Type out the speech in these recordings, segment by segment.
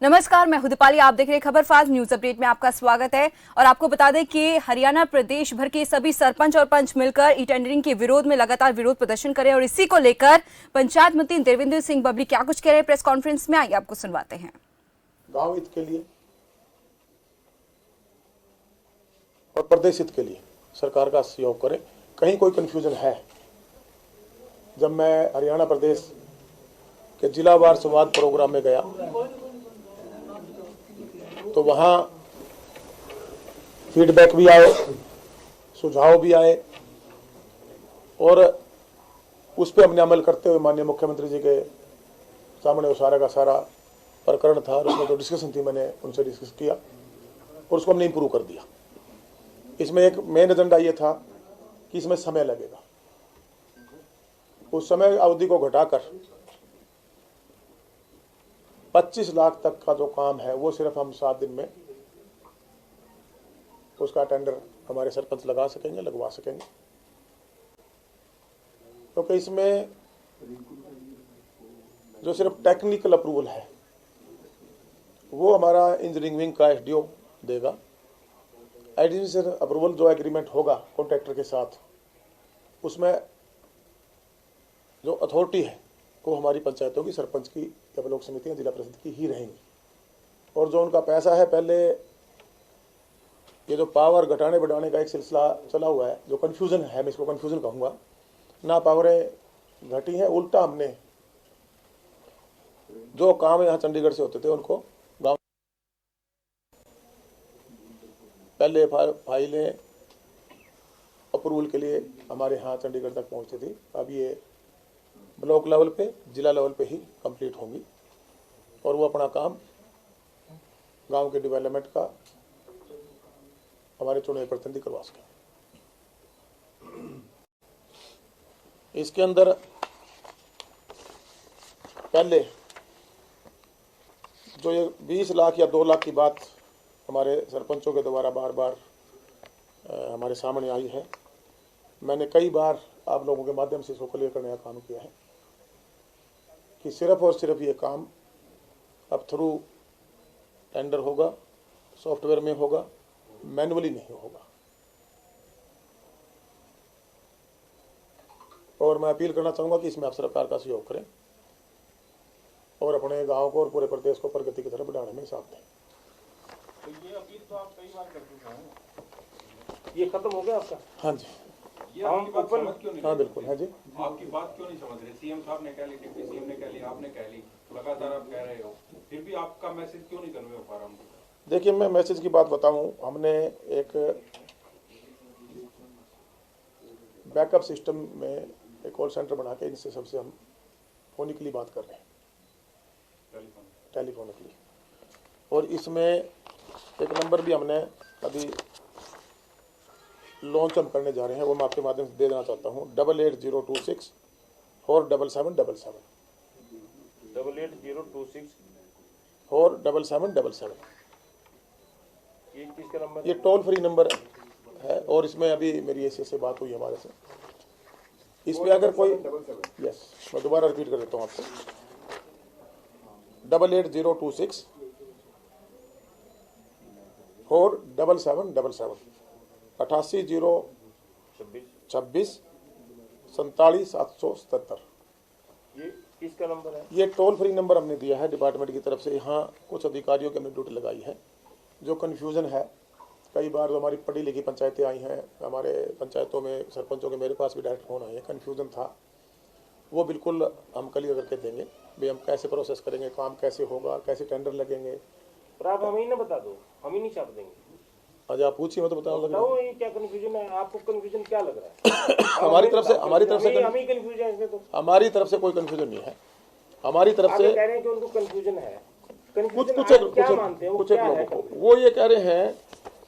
नमस्कार, मैं हूं दीपाली। आप देख रहे हैं खबर फास्ट न्यूज अपडेट में आपका स्वागत है। और आपको बता दें कि हरियाणा प्रदेश भर के सभी सरपंच और पंच मिलकर ई टेंडरिंग के विरोध में लगातार विरोध प्रदर्शन करें और इसी को लेकर पंचायत मंत्री देवेंद्र सिंह बबली क्या कुछ कह रहे हैं प्रेस कॉन्फ्रेंस में, आइए आपको सुनवाते हैं। गांव हित के लिए और प्रदेश हित के लिए सरकार का सहयोग करें। कहीं कोई कंफ्यूजन है, जब मैं हरियाणा प्रदेश के जिलावार संवाद प्रोग्राम में गया तो वहां फीडबैक भी आए, सुझाव भी आए और उस पर हमने अमल करते हुए माननीय मुख्यमंत्री जी के सामने वो सारा का सारा प्रकरण था और उसमें जो डिस्कशन थी मैंने उनसे डिस्कस किया और उसको हमने इम्प्रूव कर दिया। इसमें एक मेन एजेंडा ये था कि इसमें समय लगेगा, उस समय अवधि को घटाकर 25 लाख तक का जो काम है वो सिर्फ हम 7 दिन में उसका टेंडर हमारे सरपंच लगवा सकेंगे। क्योंकि इसमें जो सिर्फ टेक्निकल अप्रूवल है वो हमारा इंजीनियरिंग विंग का एसडीओ देगा। एडमिनिस्ट्रेशन अप्रूवल जो एग्रीमेंट होगा कॉन्ट्रैक्टर के साथ, उसमें जो अथॉरिटी है वो हमारी पंचायतों की, सरपंच की या ब्लॉक समितियां, जिला परिषद की ही रहेंगी। और जो उनका पैसा है, पहले ये जो पावर घटाने बढ़ाने का एक सिलसिला चला हुआ है, जो कन्फ्यूजन है, मैं इसको कन्फ्यूजन कहूँगा, ना पावरें घटी हैं, उल्टा हमने जो काम यहाँ चंडीगढ़ से होते थे उनको गाँव, पहले फाइलें अप्रूवल के लिए हमारे यहाँ चंडीगढ़ तक पहुँचती थी, अब ये ब्लॉक लेवल पे, जिला लेवल पे ही कंप्लीट होंगी और वो अपना काम गांव के डेवलपमेंट का हमारे चुने प्रतिनिधि करवा सकें। इसके अंदर पहले जो ये 20 लाख या 2 लाख की बात हमारे सरपंचों के द्वारा बार बार हमारे सामने आई है, मैंने कई बार आप लोगों के माध्यम से इसको क्लियर करने का काम किया है कि सिर्फ और सिर्फ ये काम अब थ्रू टेंडर होगा, सॉफ्टवेयर में होगा, मैनुअली नहीं होगा। और मैं अपील करना चाहूँगा कि इसमें आप सरकार का सहयोग करें और अपने गांव को और पूरे प्रदेश को प्रगति की तरफ बढ़ाने में साथ दें। तो ये अपील तो आप कई बार कर चुके हैं, ये खत्म हो गया आपका? हाँ जी, ये आपकी बात समझ क्यों नहीं? हाँ बिल्कुल, हाँ जी, आपकी बात क्यों नहीं समझ रहे? सीएम साहब ने कह ली, डिप्टी सीएम ने कह ली, आपने कह ली, लगातार आप कह रहे हो, फिर भी आपका मैसेज क्यों नहीं कन्वे हो पा रहा? देखिए, मैं मैसेज की बात बताऊं, हमने एक बैकअप सिस्टम में एक कॉल सेंटर बना के इनसे सबसे हम फोनिकली बात कर रहे हैं, टेलीफोनिकली। और इसमें एक नंबर भी हमने अभी लॉन्च हम करने जा रहे हैं, वो मैं आपके माध्यम से दे देना चाहता हूँ, 88,026 47777 88,026 47777। ये किसका नंबर? ये टोल फ्री नंबर है और इसमें अभी मेरी एसीएस से बात हुई हमारे से। इस पे अगर कोई, यस, मैं दोबारा रिपीट कर देता हूँ आपको, 88,026 47777 88,026 47,777। ये किसका नंबर है? ये टोल फ्री नंबर हमने दिया है डिपार्टमेंट की तरफ से। यहाँ कुछ अधिकारियों की हमने ड्यूटी लगाई है। जो कन्फ्यूज़न है, कई बार जो हमारी पढ़ी लिखी पंचायतें आई हैं, हमारे पंचायतों में सरपंचों के मेरे पास भी डायरेक्ट फोन आए हैं, कन्फ्यूज़न था, वो बिल्कुल हम क्लियर करके देंगे भाई हम कैसे प्रोसेस करेंगे, काम कैसे होगा, कैसे टेंडर लगेंगे। पर आप हमें ही ना बता दो, हम ही नहीं छाप देंगे। आज आप पूछिए, मैं तो बताऊँ लग रहा बताओ ये क्या कन्फ्यूजन है, आपको कन्फ्यूजन क्या लग रहा है? हमारी तरफ से हमें कन्फ्यूजन है इसमें। तो हमारी तरफ से कोई कन्फ्यूजन नहीं है। हमारी तरफ से कह रहे हैं कि उनको कन्फ्यूजन है। कुछ क्या मानते हैं कुछ एक लोगों को वो ये कह रहे हैं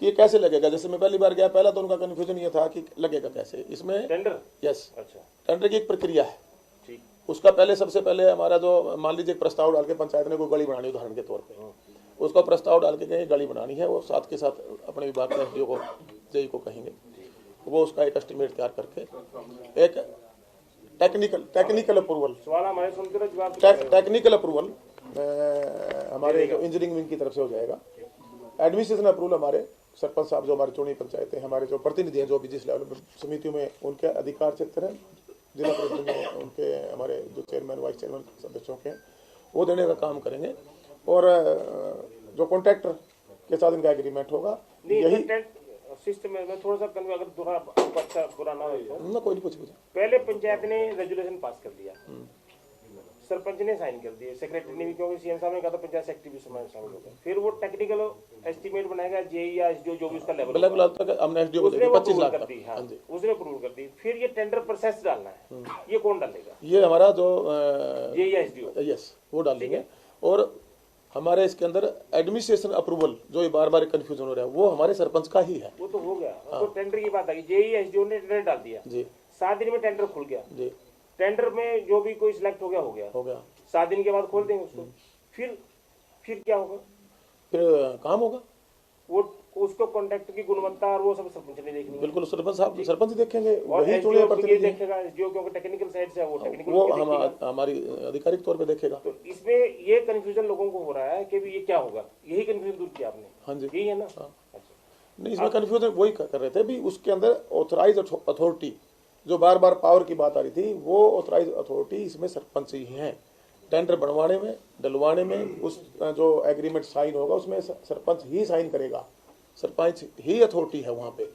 कि ये कैसे लगेगा। जैसे मैं पहली बार गया, पहला तो उनका कन्फ्यूजन ये था कि लगेगा कैसे इसमें टेंडर। यस, अच्छा, टेंडर की एक प्रक्रिया है। ठीक, उसका पहले सबसे पहले हमारा जो, मान लीजिए प्रस्ताव डाल के पंचायत ने कोई गली बनानी उदाहरण के तौर पे, उसका प्रस्ताव डाल के कहीं गली बनानी है, वो साथ के साथ अपने विभाग के एसडीओ को, जेई को कहेंगे, वो उसका एक एस्टिमेट तैयार करके एक टेक्निकल अप्रूवल, सवाल हमारे सुनते रहो, जवाब टेक्निकल अप्रूवल हमारे जो इंजीनियरिंग विंग की तरफ से हो जाएगा। एडमिनिस्ट्रेशन अप्रूवल हमारे सरपंच साहब जो हमारे चुनी पंचायतें, हमारे जो प्रतिनिधि हैं जो भी जिस लेवल पर समितियों में उनके अधिकार क्षेत्र हैं, जिला परिषद में उनके हमारे जो चेयरमैन वाइस चेयरमैन सदस्यों के वो देने का काम करेंगे। और जो कॉन्ट्रैक्टर के साथ इनका एग्रीमेंट होगा यही सिस्टम में थोड़ा सा अगर थोड़ा अच्छा बुरा ना हो तो ना कोई नहीं कुछ पहले पंचायत ने रेजुलेशन पास कर दिया, सरपंच ने साइन कर दिए, सेक्रेटरी ने भी, क्योंकि सीएम साहब ने कहा था पंचायत सेक्रेटरी भी शामिल हो गए। फिर वो टेक्निकल एस्टीमेट बनाएगा जेई या एसडीओ जो भी उसका लेवल तक हमने एसडीओ को 25 लाख कर दी। हाँ, उसने अप्रूव कर दी। फिर ये टेंडर प्रोसेस डालना है, ये कौन डालेगा? ये हमारा जो जेई या एसडीओ, यस वो डालेंगे। और हमारे इसके अंदर एडमिनिस्ट्रेशन अप्रूवल जो ये बार बार कंफ्यूजन हो रहा है वो हमारे सरपंच का ही है। वो तो हो गया। तो टेंडर की बात आ गई, जेई एसडीओ ने टेंडर डाल दिया जी, 7 दिन में टेंडर खुल गया जी, टेंडर में जो भी कोई सिलेक्ट हो गया 7 दिन के बाद खोल देंगे उसको। फिर क्या होगा? फिर काम होगा। वो उसको कॉन्ट्रैक्ट की गुणवत्ता और वो सब सरपंच ने देखनी है। बिल्कुल सरपंच साहब सरपंच ही देखेंगे, और वही चुने प्रतिनिधि देखेगा एसडीओ, क्योंकि टेक्निकल साइड से है वो टेक्निकल वो हमारी आधिकारिक तौर पे देखेगा। तो इसमें ये कंफ्यूजन लोगों को हो रहा है कि भी ये क्या होगा, यही कंफ्यूजन दूर किया आपने। हाँ जी, यही है ना? हाँ। अच्छा, नहीं इसमें कंफ्यूजन वही कर रहे थे भी, उसके अंदर ऑथराइज अथॉरिटी जो बार बार पावर की बात आ रही थी वो ऑथराइज अथॉरिटी इसमें सरपंच ही हैं। टेंडर बनवाने में, डलवाने में, उस जो एग्रीमेंट साइन होगा उसमें सरपंच ही साइन करेगा, सरपंच ही अथॉरिटी है वहाँ पे।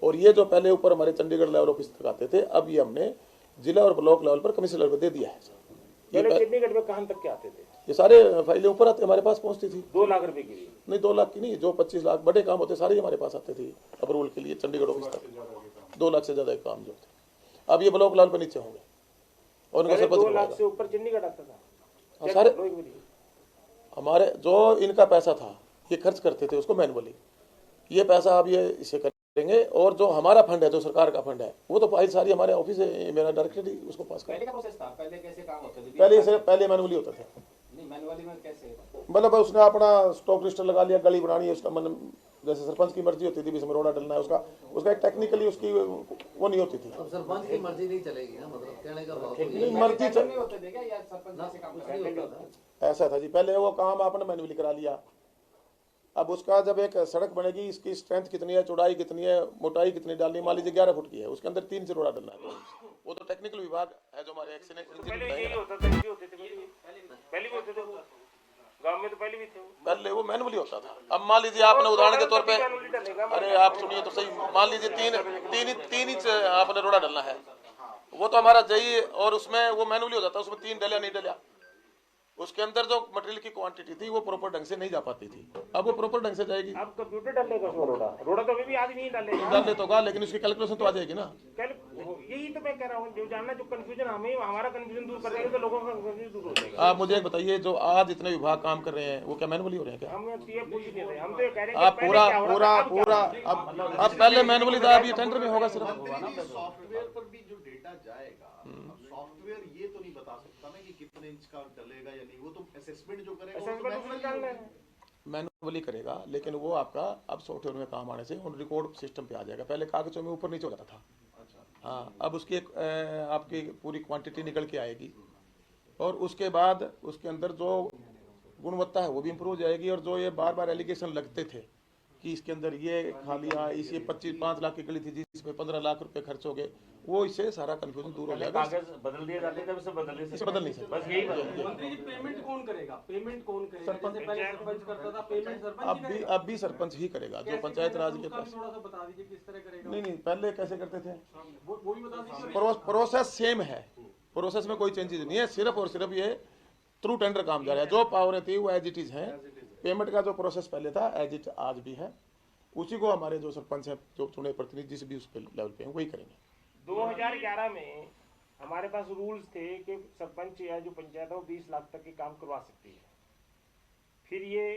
और ये जो पहले ऊपर हमारे चंडीगढ़ लेवल ऑफिस तक आते थे, अब ये हमने जिला और ब्लॉक लेवल पर कमिश्नर लेवल पर दे दिया है। पहले चंडीगढ़ में कहाँ तक के आते थे? ये सारे फाइलें ऊपर आते हमारे पास पहुँचती थी। 2 लाख रुपए की नहीं 2 लाख की नहीं, जो 25 लाख बड़े काम होते सारे हमारे पास आते थे अप्रूवल के लिए चंडीगढ़ ऑफिस तक। 2 लाख से ज्यादा काम जो थे अब ये ब्लॉक लेवल पर नीचे होंगे और उनका सरपंच 2 लाख से ऊपर चंडीगढ़ आता था। सारे हमारे जो इनका पैसा था ये खर्च करते थे उसको मैनुअली, ये पैसा अब ये इसे करेंगे। और जो हमारा फंड है, जो सरकार का फंड है, वो तो फाइल सारी हमारे ऑफिस है, मेरा डायरेक्टली उसको पास कर। पहले का प्रोसेस था, पहले कैसे काम होते थे? पहले मैनुअली होता था। नहीं मैनुअली में कैसे? मतलब उसने अपना स्टॉक रजिस्टर लगा लिया, गली बनानी है उसका, मतलब जैसे सरपंच की मर्जी होती थी भी इसमें रोड़ा डलना है, उसका एक टेक्निकली उसकी वो नहीं होती थी। अब सरपंच की मर्जी नहीं चलेगी ना, मतलब कहने का भाव नहीं मर्जी नहीं होते थे क्या, या सरपंच से काम करते? ऐसा था जी, पहले वो काम आपने मैनुअली करा लिया। अब उसका जब एक सड़क बनेगी, इसकी स्ट्रेंथ कितनी है, चौड़ाई कितनी है, मोटाई कितनी डालनी, मान लीजिए 11 फुट की है, उसके अंदर 3 से रोड़ा डलना है। वो तो टेक्निकल विभाग है जो हमारे गांव में तो पहले भी थे, पहले वो मैनुअली होता था। अब मान लीजिए आपने उदाहरण के तौर पे, अरे आप सुनिए तो सही, मान लीजिए तीन इंच आपने रोड़ा डलना है, वो तो हमारा जई और उसमें वो मैनुअली हो जाता है, उसमें 3 डलिया नहीं डलिया, उसके अंदर जो मटेरियल की क्वांटिटी थी वो प्रॉपर ढंग से नहीं जा पाती थी। अब वो प्रॉपर ढंग से जाएगी। अब कंप्यूटर डालेगा उसमें रोड़ा तो अभी भी आदमी नहीं डालेगा। डालने तो होगा लेकिन उसकी कैलकुलेशन तो आ जाएगी ना। यही तो मैं कह रहा हूँ, जो जानना जो कंफ्यूजन हमें, हमारा कंफ्यूजन दूर कर देंगे तो लोगों का कंफ्यूजन दूर हो जाएगा। आप मुझे एक बताइए, जो आज इतने विभाग काम कर रहे हैं वो क्या मैनुअली हो रहे हैं क्या? हम ये पूछ नहीं रहे, हम तो ये कह रहे हैं आप पूरा अब पहले मैनुअली था, अब ये टेंडर में होगा सिर्फ। सॉफ्टवेयर पर भी जो डेटा जाएगा, सॉफ्टवेयर ये तो नहीं बता सकता ना कि कितने इंच का डलेगा या नहीं, वो तो असेसमेंट जो करेगा मैनुअली करेगा, लेकिन वो आपका अब सॉफ्टवेयर में काम आने से उन रिकॉर्ड सिस्टम पे आ जाएगा। पहले कागजों में ऊपर नीचे हो जाता था। हाँ, अब उसकी एक आपकी पूरी क्वांटिटी निकल के आएगी और उसके बाद उसके अंदर जो गुणवत्ता है वो भी इम्प्रूव हो जाएगी। और जो ये बार बार एलिगेशन लगते थे कि इसके अंदर ये खा लिया, इसे 5 लाख की गली थी जिसमें 15 लाख रुपए खर्च हो गए, वो इससे सारा कंफ्यूजन दूर हो जाएगा। बदल दिए जाते थे, उसे बदल नहीं सकते। बस यही मंत्री जी पेमेंट कौन करेगा? पेमेंट कौन करेगा? जैसे पहले सरपंच करता था, पेमेंट सरपंच अब भी सरपंच ही करेगा, जो पंचायत राज के पास। थोड़ा सा बता दीजिए किस तरह करेगा? नहीं पहले कैसे करते थे, वो भी बता दीजिए। प्रोसेस सेम है, प्रोसेस में कोई चेंजेस नहीं है, सिर्फ और सिर्फ ये थ्रू टेंडर काम जा रहा है। जो पावर थी वो एज इट इज है, पेमेंट का जो प्रोसेस पहले था एज इट आज भी है, उसी को हमारे जो सरपंच है, जो चुने प्रतिनिधि जिस भी उस लेवल पे वही करेंगे। 2011 में हमारे पास रूल्स थे कि सरपंच या जो पंचायत है वो 20 लाख तक के काम करवा सकती है। फिर ये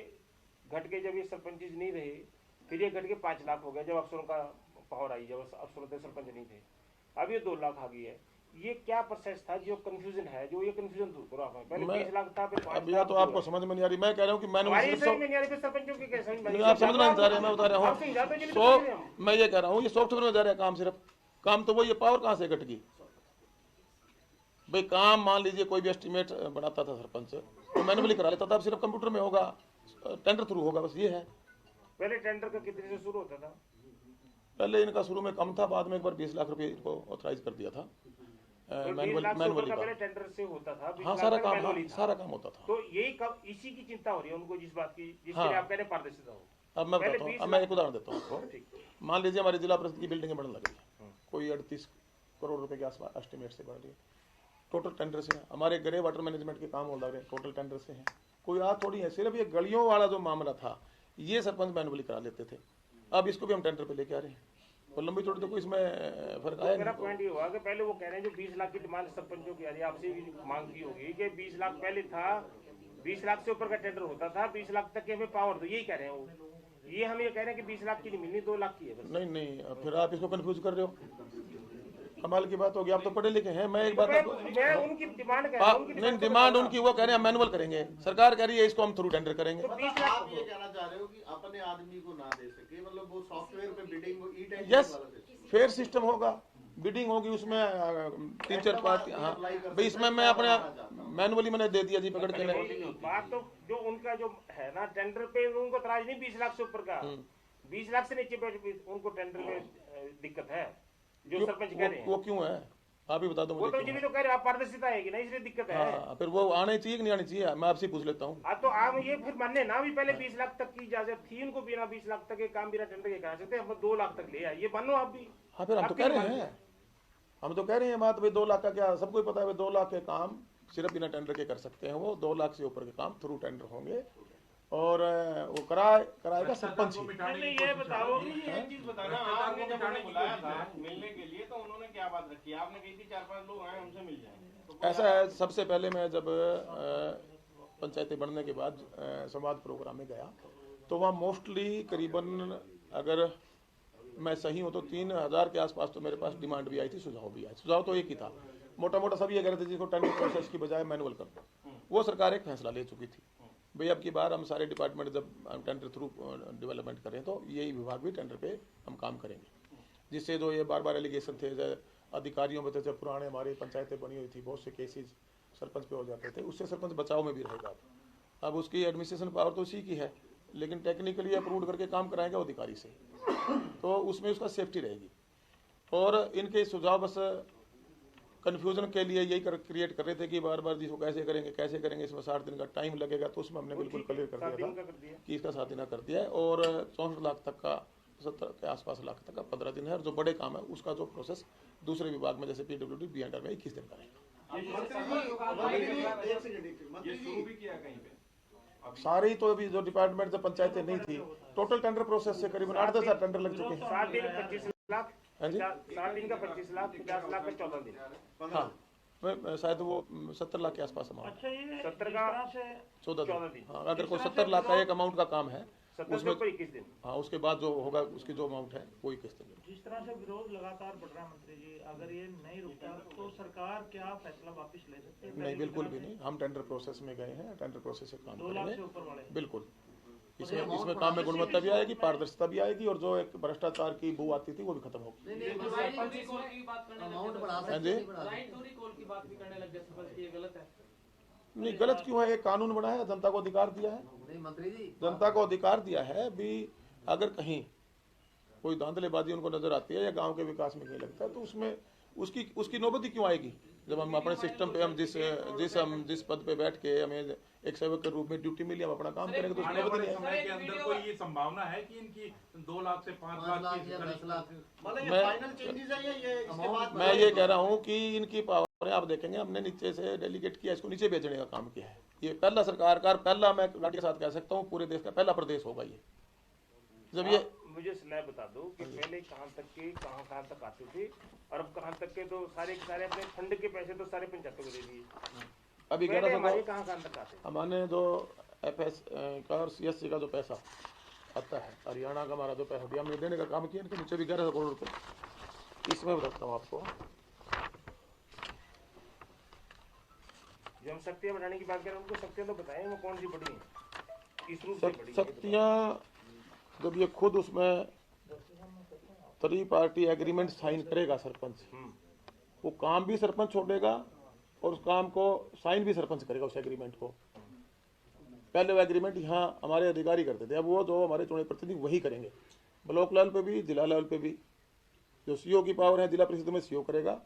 घट के जब ये सरपंच नहीं रहे, फिर ये घट के 5 लाख हो गया जब अफसरों का पावर आई, जब अफसरों थे सरपंच नहीं थे। अब ये 2 लाख आ गई है। ये क्या प्रोसेस था जो कंफ्यूजन है, जो ये कंफ्यूजन दूर करो आप। पहले 20 लाख था, फिर 5 अब या तो आपको समझ में नहीं आ रही, मैं कह रहा हूँ कि मैनुअली सरपंचों की कैसे आप समझना नहीं चाह रहे, मैं बता रहा हूँ। मैं ये कह रहा हूँ ये सॉफ्टवेयर में जा रहा है काम, सिर्फ काम तो वो, ये पावर कहाँ से घट गई भाई? काम मान लीजिए कोई भी एस्टिमेट बनाता था सरपंच, तो मैनुअली करा लेता था, अब सिर्फ कंप्यूटर में होगा, टेंडर थ्रू होगा, बस ये है। पहले टेंडर का कितने से शुरू होता था? पहले इनका शुरू में कम था, बाद में एक बार 20 लाख रुपए इनको ऑथराइज कर दिया था। तो 20 लाख से ऊपर का पहले टेंडर से होता था, 20 हाँ, लाख सारा का काम मैनुअली था। सारा काम होता था। तो यही कब इसी की चिंता हो रही है उनको, जिस बात की जिसके हाँ। लिए आप कह रहे हैं पारदर्शिता हो। अब मैं पहले बताता हूँ, 20 अब मैं एक उदाहरण देता हूँ आपको। मान लीजिए हमारी जिला परिषद की बिल्डिंगें बनने लगी, कोई 38 करोड़ रुपए के आसपास एस्टिमेट से बन रही है, टोटल टेंडर से है। हमारे ग्रे वाटर मैनेजमेंट के काम हो रहे हैं, टोटल टेंडर से हैं। कोई आज थोड़ी है, सिर्फ ये गलियों वाला जो मामला था ये सरपंच मैनुअली करा लेते थे, अब इसको भी हम टेंडर पे लेके आ रहे हैं। और लंबी चौड़ी तो कोई इसमें फर्क आया मेरा नहीं। पॉइंट ये हुआ कि पहले वो कह रहे हैं जो 20 लाख की डिमांड सरपंचों की आ रही है, आपसे भी मांग की होगी कि 20 लाख पहले था, 20 लाख से ऊपर का टेंडर होता था, 20 लाख तक के हमें पावर दो, यही कह रहे हैं वो। ये हम ये कह रहे हैं कि 20 लाख की नहीं मिलनी, 2 लाख की है बस। नहीं, फिर आप इसको कंफ्यूज कर रहे हो, कमाल की बात होगी। आप तो पढ़े लिखे हैं। मैं एक बात मैं उनकी डिमांड कह रहा हूँ, नहीं, डिमांड उनकी वो कह रहे हैं मैनुअल करेंगे, सरकार कह रही है इसको हम थ्रू टेंडर करेंगे। 20 लाख आप ये कहना चाह रहे हो कि अपने आदमी को ना दे सके, मतलब वो सॉफ्टवेयर पे बिडिंग ई टेंडर यस, वाला system। फेयर सिस्टम होगा, बिडिंग होगी, उसमें 3-4 पार्टी। हाँ भाई, इसमें मैं अपने मैनुअली मैंने दे दिया जी पकड़ के। बात तो जो उनका जो है ना टेंडर पे उनको तराज नहीं 20 लाख से ऊपर का, 20 लाख से नीचे पे उनको टेंडर में दिक्कत है, जो सरपंच कह रहे हैं। वो क्यों है, आप ही बता दो वो मुझे तो क्यों जी है? भी तो कह रहे हैं, आप पारदर्शिता आएगी ना, इसलिए दिक्कत है। हाँ, फिर वो आने चाहिए कि नहीं आनी चाहिए, मैं आपसे पूछ लेता हूँ। तो आप ये फिर मानने ना भी पहले 20 लाख तक की इजाजत थी उनको, बिना 20 लाख तक के काम बिना टेंडर के करा सकते, हम 2 लाख तक ले आए, ये मानो आप भी। हाँ, फिर हम तो कह रहे हैं, बात भाई 2 लाख का क्या, सबको पता है 2 लाख के काम सिर्फ बिना टेंडर के कर सकते हैं, वो 2 लाख से ऊपर के काम थ्रू टेंडर होंगे, और वो कराएगा सरपंच ही। ये बताओ, एक चीज बताना, आपने जब उन्हें बुलाया था मिलने के लिए तो उन्होंने क्या बात रखी? आपने कही थी 4-5 लोग आए हमसे मिल जाएंगे, तो ऐसा है, सबसे पहले मैं जब पंचायतें बनने के बाद संवाद प्रोग्राम में गया तो वहाँ मोस्टली करीबन, अगर मैं सही हूँ तो 3000 के आसपास तो मेरे पास डिमांड भी आई थी, सुझाव भी आए। सुझाव तो एक ही था, मोटा मोटा सब ये कह रहे थे जिसको टेंडर प्रोसेस की बजाय मैनुअल कर दो। वो सरकार एक फैसला ले चुकी थी भाई, अब की बार हम सारे डिपार्टमेंट जब टेंडर थ्रू डेवलपमेंट करें तो यही विभाग भी टेंडर पे हम काम करेंगे, जिससे जो ये बार एलिगेशन थे अधिकारियों में, जब पुराने हमारी पंचायतें बनी हुई थी बहुत से केसेस सरपंच पे हो जाते थे, उससे सरपंच बचाव में भी रहेगा। अब उसकी एडमिनिस्ट्रेशन पावर तो उसी की है, लेकिन टेक्निकली अप्रूव करके काम कराएंगे अधिकारी से, तो उसमें उसका सेफ्टी रहेगी। और इनके सुझाव बस कन्फ्यूजन के लिए यही क्रिएट कर रहे थे कि बार जिसको कैसे करेंगे, इसमें 60 दिन का टाइम लगेगा, तो उसमें हमने बिल्कुल क्लियर कर दिया था कि इसका 7 दिन कर दिया है, और 64 लाख तक का, 70 के आसपास लाख तक का 15 दिन है, और जो बड़े काम है उसका जो प्रोसेस दूसरे विभाग में जैसे PWD BNR में 21 दिन का रहेगा। ये शुरू भी किया कहीं पे? सारी तो अभी जो डिपार्टमेंट जब पंचायतें नहीं थी, टोटल टेंडर प्रोसेस से करीबन 8-10 हज़ार टेंडर लग चुके हैं। 7 दिन 25 लाख, हाँ जी, 7 दिन का 25 लाख, 50 लाख का 14 दिन। हाँ, शायद वो 70 लाख के आसपास अमाउंट, 70 का 14 दिन। हाँ, अगर कोई 70 लाख का एक अमाउंट का काम है 70 के ऊपर 21 दिन। हाँ, उसके बाद जो होगा उसकी जो अमाउंट है वो 21 दिन। जिस तरह से विरोध लगातार बढ़ रहा है मंत्री जी, अगर ये नहीं रुकता तो सरकार क्या फैसला वापस ले सकती है? नहीं, बिल्कुल भी नहीं, हम टेंडर प्रोसेस में गए हैं, टेंडर प्रोसेस से काम 2 लाख से करेंगे ऊपर वाले बिल्कुल। इसमें काम में गुणवत्ता भी आएगी, पारदर्शिता भी आएगी, और जो एक भ्रष्टाचार की बू आती थी वो भी खत्म होगी। अमाउंट बढ़ा हाँ सकते जी, हैं, बढ़ा सकते हैं। गलत है। नहीं, गलत क्यों है? एक कानून बना है, जनता को अधिकार दिया है, नहीं मंत्री जी, जनता को अधिकार दिया है भी, अगर कहीं कोई धांधलेबाजी उनको नजर आती है या गांव के विकास में कहीं लगता है तो उसमें उसकी नौबत ही क्यों आएगी? जब हम अपने सिस्टम पे हम जिस पद पे बैठ के हमें एक सेवक के रूप में ड्यूटी मिली, हम अपना काम करेंगे तो उसकी आने नौबत वाले नहीं आएगी। समय के अंदर कोई ये संभावना है कि इनकी 2 लाख से 5 5 लाख लाख की या 10 लाख मतलब ये मैं- फाइनल चेंजेस है या ये इसके बाद? मैं ये कह रहा हूँ कि इनकी पावर है, आप देखेंगे हमने नीचे से डेलीगेट किया, इसको नीचे भेजने का काम किया है। ये पहला पहला मैं गाड़ी के साथ कह सकता हूँ पूरे देश का पहला प्रदेश होगा ये, जब ये। मुझे स्लैब बता दो कि पहले कहाँ तक आते थे, और अब कहाँ तक के, तो सारे अपने फंड के पैसे तो सारे पंचायतों को दे दिए। अभी पहले 11 हमारे कहाँ तक आते थे? हमारे जो FS का और CSC का जो पैसा आता है, हरियाणा का हमारा जो पैसा दिया हमने देने का काम किया, इनके नीचे भी 11 करोड़ रुपये। इसमें बताता हूँ आपको, जो हम शक्तियाँ बढ़ाने की बात करें उनको शक्तियाँ तो बताएं, वो कौन सी बड़ी हैं, किस रूप से बड़ी हैं? शक्तियाँ जब ये खुद उसमें 3 पार्टी एग्रीमेंट साइन करेगा सरपंच, वो काम भी सरपंच छोड़ेगा और उस काम को साइन भी सरपंच करेगा उस एग्रीमेंट को, पहले वो एग्रीमेंट यहाँ हमारे अधिकारी करते थे, अब वो जो हमारे चुने प्रतिनिधि वही करेंगे। ब्लॉक लेवल पे भी, जिला लेवल पे भी। जो सीओ की पावर है जिला परिषद में सीओ करेगा,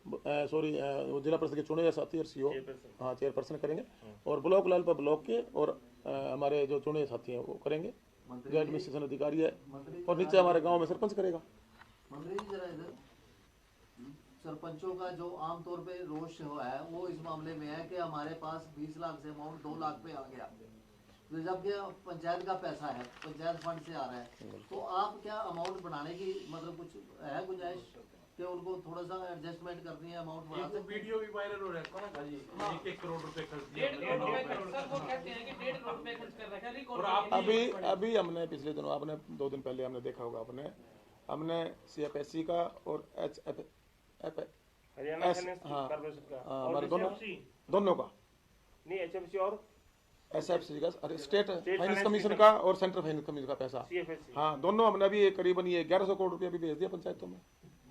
सॉरी वो जिला परिषद के चुने हुए साथी और सीओ हाँ चेयरपर्सन करेंगे, और ब्लॉक लेवल पर ब्लॉक के और हमारे जो चुने हुए साथी हैं वो करेंगे, जो एडमिनिस्ट्रेशन अधिकारी है, और नीचे हमारे गाँव में सरपंच करेगा। मंत्री जी जरा इधर, सरपंचों का जो आमतौर पे रोष है वो इस मामले में है कि हमारे पास 20 लाख से अमाउंट 2 लाख पे आ गया, तो जबकि पंचायत का पैसा है, पंचायत फंड से आ रहा है, तो आप क्या अमाउंट बढ़ाने की मतलब कुछ है गुंजाइश कि उनको थोड़ा सा एडजस्टमेंट करनी है, अमाउंट बढ़ा सकते हैं? वीडियो भी वायरल हो रहा है ना जी, 1 करोड़ रुपए खर्च दिया। 1.5 करोड़ सर वो कहते हैं कि 1.5 करोड़ रुपए खर्च कर रखा है, रिकॉर्ड अभी हमने पिछले दिनों, आपने 2 दिन पहले हमने देखा होगा, हमने CFSC का और हरियाणा हाँ कॉर्पोरेशन का हमारे दोनों का नहीं, HFC और SFC का, स्टेट फाइनेंस कमीशन का और सेंट्रल फाइनेंस कमीशन का पैसा, CFSC हाँ दोनों हमने अभी करीबन ये 1100 करोड़ रुपया भी भेज दिया पंचायतों में।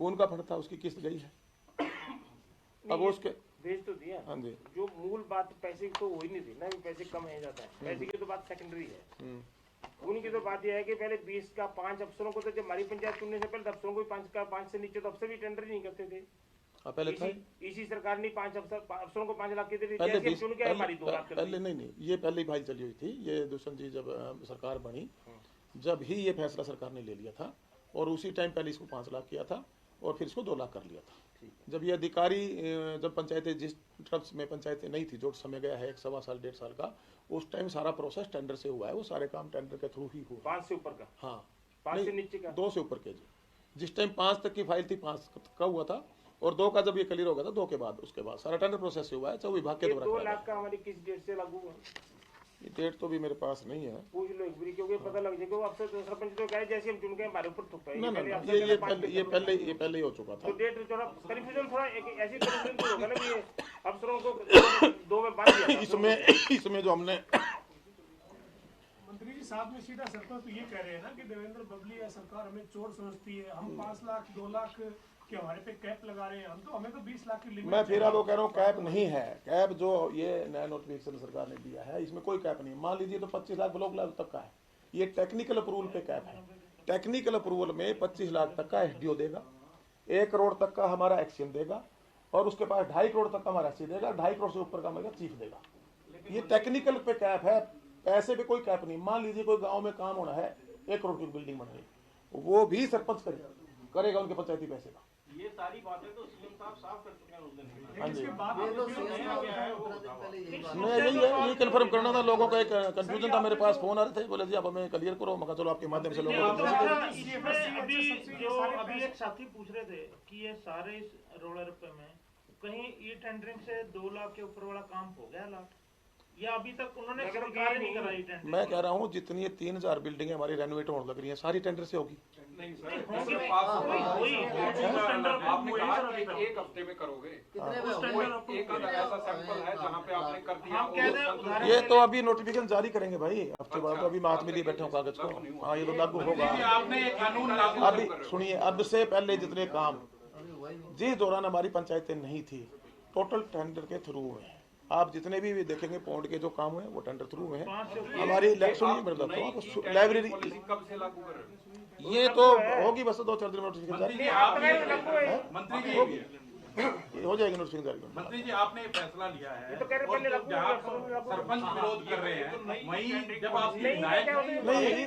वो उनका फंड था, उसकी किस्त गई है, अब उसके भेज तो दिया। हाँ जी। जो मूल बात पैसे की तो हो ही नहीं थी ना, पैसे कम है जाता है, पैसे की तो बात सेकेंडरी है। उनकी तो बात यह है कि पहले 20 का 5 अफसरों को, तो जब हमारी पंचायत चुनने से पहले अफसरों को 5 से नीचे तो अफसर भी टेंडर नहीं करते थे। पहले था इसी सरकार ने 5 अफसरों को 5 लाख की दे दी, पहले जैसे चुन के हमारी 2 लाख कर दी। पहले नहीं, ये पहले ही फाइल चली हुई थी। ये दुष्यंत जी जब सरकार बनी, जब ही ये फैसला सरकार ने ले लिया था, और उसी टाइम पहले इसको 5 लाख किया था और फिर इसको 2 लाख कर लिया था। जब ये अधिकारी, जब पंचायतें जिस ट्रस्ट में पंचायतें नहीं थी, जो समय गया है 1 सवा साल 1.5 साल का, उस टाइम सारा प्रोसेस टेंडर से हुआ है, वो सारे काम टेंडर के थ्रू ही हुआ। 5 से ऊपर का, हाँ 5 से नीचे का, 2 से ऊपर के जी। जिस टाइम 5 तक की फाइल थी, 5 का हुआ था, और 2 का जब ये क्लियर हो गया था, 2 के बाद उसके बाद सारा टेंडर प्रोसेस से हुआ है। विभाग के द्वारा 2 लाख का हमारी किस डेट से लागू हुआ? ये डेट तो भी मेरे पास नहीं है, पूछ लो एक बार, क्योंकि पता लग जाएगा। वो अफसर तो सरपंच तो कहे जैसे हम चुन के हमारे ऊपर थुकता है। ना ये पहले ही हो चुका था। तो डेट थोड़ा कन्फ्यूजन, थोड़ा एक ऐसी कन्फ्यूजन तो होगा ना कि अफसरों को 2 में बांट दिया। इसमें जो हमने मंत्री जी साहब ने सीधा सरपंच तो ये कह रहे हैं ना कि देवेंद्र बबली या सरकार हमें चोर समझती है, हम 5 लाख 2 लाख के हमारे पे कैप लगा रहे हैं, हमें तो 20 लाख की लिमिट। मैं फिर आपको कह रहा हूँ, कैप नहीं है। कैप जो ये नया नोटिफिकेशन सरकार ने दिया है, इसमें कोई कैप नहीं। मान लीजिए तो 25 लाख ब्लॉक लेवल तक का है, ये टेक्निकल अप्रूवल पे कैप है। टेक्निकल अप्रूवल में 25 लाख तक का SDO देगा, 1 करोड़ तक का हमारा एक्शन देगा, और उसके पास 2.5 करोड़ तक का हमारा SC देगा, 2.5 करोड़ से ऊपर का हमारा चीफ देगा। ये टेक्निकल पे कैप है, पैसे पे कोई कैप नहीं। मान लीजिए कोई गाँव में काम होना है, 1 करोड़ की बिल्डिंग बन रही, वो भी सरपंच करेगा उनके पंचायती पैसे का। ये सारी बातें तो सीएम साहब साफ कर चुके हैं उस दिन। हाँ जी, ये तो पहले यही बात मैं यही कंफर्म करना था। लोगों का एक कंफ्यूजन था, मेरे पास फोन आ रहे थे, बोले जी आप हमें क्लियर करो। मैं कहा चलो आपके माध्यम से लोगों को। अभी एक साथी पूछ रहे थे कि ये सारे इस रोलर रप्पे में कहीं ई टेंडरिंग से 2 लाख के ऊपर वाला काम हो गया लाख, या अभी तक उन्होंने स्वीकार नहीं कराई टेंडर? मैं कह रहा हूँ जितनी ये 3000 बिल्डिंगें हमारी रेनोवेट होने लग रही हैं, सारी टेंडर से होगी। नहीं सर, आपने कहा कि 1 हफ्ते में करोगे। कितने में हो? एक आधा ऐसा सैंपल है जहाँ पे आपने कर दिया। ये तो अभी नोटिफिकेशन जारी करेंगे भाई, हफ्ते बाद। तो अभी हाथ में लिए बैठे हो कागज को। हाँ, ये तो लागू होगा। आपने एक कानून लागू अभी सुनिए, अब से पहले जितने काम जिस दौरान हमारी पंचायतें नहीं थी, टोटल टेंडर के थ्रू हुए हैं। आप जितने भी देखेंगे पॉइंट के जो काम हुए वो टेंडर थ्रू हुए हैं। हमारी सुनिए, लाइब्रेरी कब से लागू कर रहे हैं? ये तो होगी बस 2-4 दिन में नोटिफिकेशन जारी मंत्री जी हो जाएगी। नोटिफिकेशन जारी मंत्री जी आपने फैसला लिया है, तो कह रहे और पहले लागू जहाँ होगा, सरपंच विरोध कर रहे हैं, वहीं जब आपके विधायक नहीं।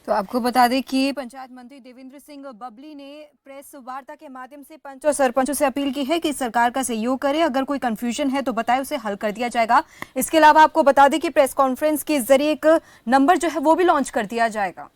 तो आपको बता दें कि पंचायत मंत्री देवेंद्र सिंह बबली ने प्रेस वार्ता के माध्यम से पंच और सरपंचों से अपील की है कि सरकार का सहयोग करें, अगर कोई कंफ्यूजन है तो बताएं, उसे हल कर दिया जाएगा। इसके अलावा आपको बता दें कि प्रेस कॉन्फ्रेंस के जरिए एक नंबर जो है वो भी लॉन्च कर दिया जाएगा।